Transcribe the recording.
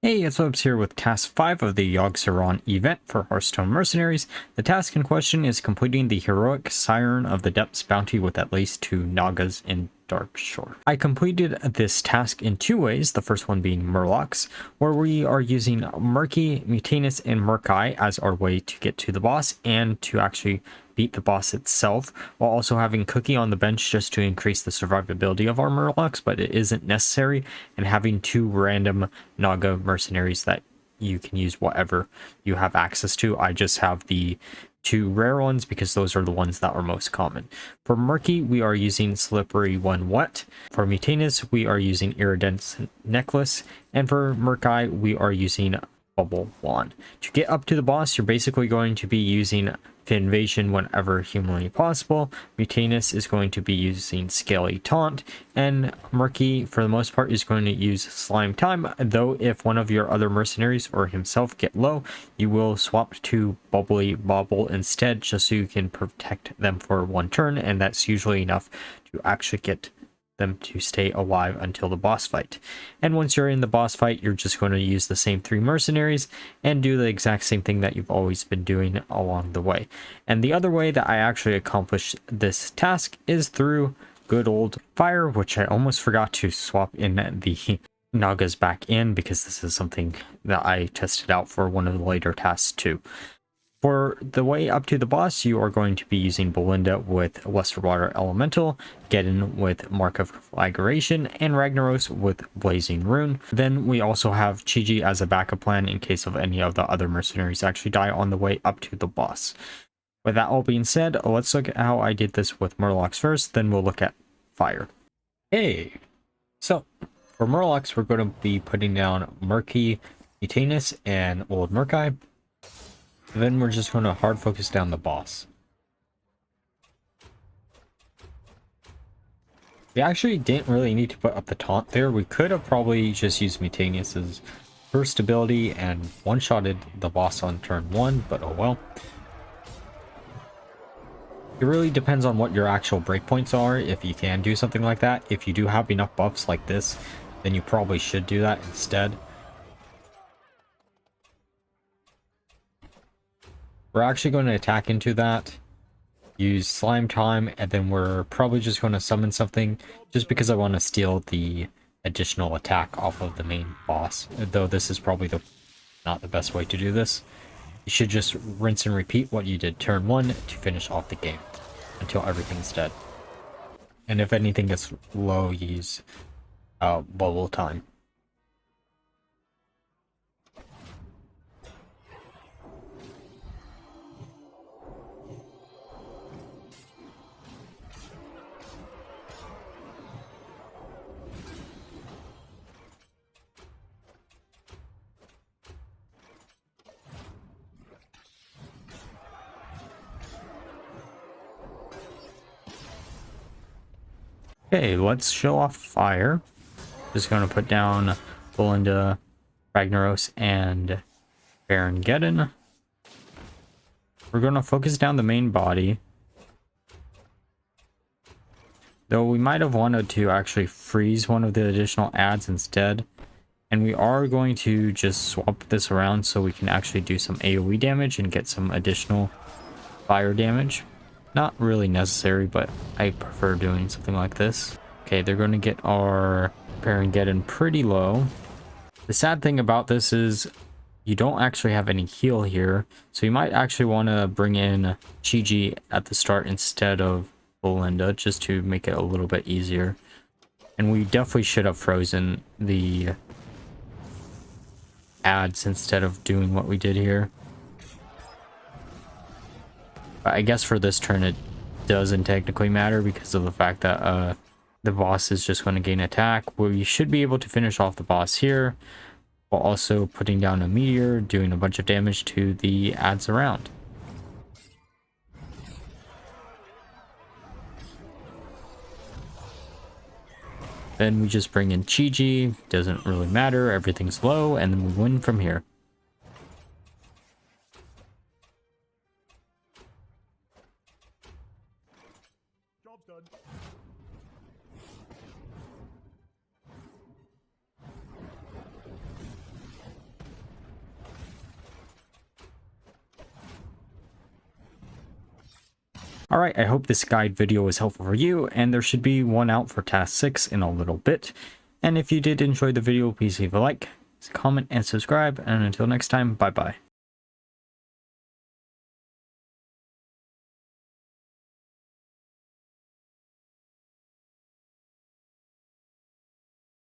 Hey, it's Webs here with Task 5 of the Yogg-Saron Event for Hearthstone Mercenaries. The task in question is completing the Heroic SIren of the Depths bounty with at least 2 Nagas in Darkshore. I completed this task in 2 ways, the first one being Murlocs, where we are using Murky, Mutanus, and Murkai as our way to get to the boss and to actually beat the boss itself, while also having Cookie on the bench just to increase the survivability of our Murlocs, but it isn't necessary, and having 2 random Naga mercenaries that you can use whatever you have access to. I just have the 2 rare ones because those are the ones that are most common. For Murky, we are using Slippery When Wet. For Mutanus, we are using Iridescent Necklace. And for Murkai, we are using Bubble Wand. To get up to the boss, you're basically going to be using Invasion whenever humanly possible. Mutanus is going to be using Scaly Taunt, and Murky, for the most part, is going to use Slime Time, though if one of your other mercenaries or himself get low, you will swap to Bubbly Bobble instead, just so you can protect them for 1 turn, and that's usually enough to actually get them to stay alive until the boss fight. And once you're in the boss fight, you're just going to use the same 3 mercenaries and do the exact same thing that you've always been doing along the way. And the other way that I actually accomplished this task is through good old fire, which I almost forgot to swap in the Nagas back in, because this is something that I tested out for one of the later tasks too. For the way up to the boss, you are going to be using Belinda with Lesser Water Elemental, Geddon with Mark of Conflagration, and Ragnaros with Blazing Rune. Then we also have Chi-Ji as a backup plan in case of any of the other mercenaries actually die on the way up to the boss. With that all being said, let's look at how I did this with Murlocs first, then we'll look at fire. Hey! So, for Murlocs, we're going to be putting down Murky, Mutanus, and Old Murkai. Then we're just going to hard focus down the boss. We actually didn't really need to put up the taunt there. We could have probably just used Mutanus's first ability and one-shotted the boss on turn 1, but oh well. It really depends on what your actual breakpoints are, if you can do something like that. If you do have enough buffs like this, then you probably should do that instead. We're actually going to attack into that, use Slime Time, and then we're probably just going to summon something, just because I want to steal the additional attack off of the main boss, though this is probably not the best way to do this. You should just rinse and repeat what you did turn 1 to finish off the game, until everything's dead. And if anything gets low, use Bubble Time. Okay, let's show off fire. Just going to put down Belinda, Ragnaros, and Baron Geddon. We're going to focus down the main body. Though we might have wanted to actually freeze one of the additional adds instead. And we are going to just swap this around so we can actually do some AoE damage and get some additional fire damage. Not really necessary, but I prefer doing something like this. Okay, they're going to get our Baron Geddon pretty low. The sad thing about this is you don't actually have any heal here, so you might actually want to bring in Chi-Ji at the start instead of Belinda, just to make it a little bit easier. And we definitely should have frozen the adds instead of doing what we did here. But I guess for this turn it doesn't technically matter because of the fact that the boss is just going to gain attack. We should be able to finish off the boss here, while also putting down a meteor, doing a bunch of damage to the adds around. Then we just bring in Chi-Ji, doesn't really matter, everything's low, and then we win from here. Job's done. Alright, I hope this guide video was helpful for you, and there should be one out for task 6 in a little bit. And if you did enjoy the video, please leave a like, comment, and subscribe, and until next time, bye bye.